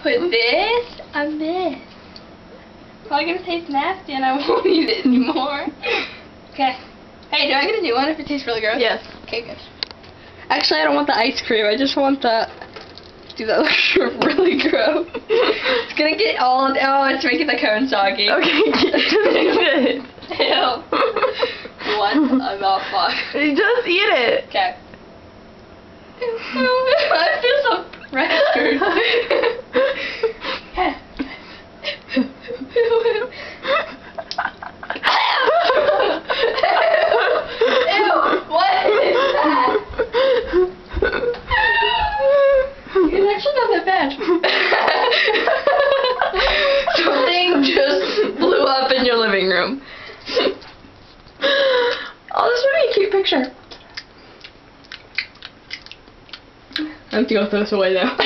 Put this on this. Probably gonna taste nasty and I won't eat it anymore. Okay. Hey, do I get a new one if it tastes really gross? Yes. Okay, good. Actually, I don't want the ice cream. I just want the... Dude, that looks really gross. It's gonna get all... Oh, it's making the cone soggy. Okay, just eat it. Ew. What a mouthfuck. Just eat it. Okay. I feel so pressured. Ew, what is that? It's actually not that bad. Something just blew up in your living room. Oh, this would be a cute picture. I have to go throw this away now.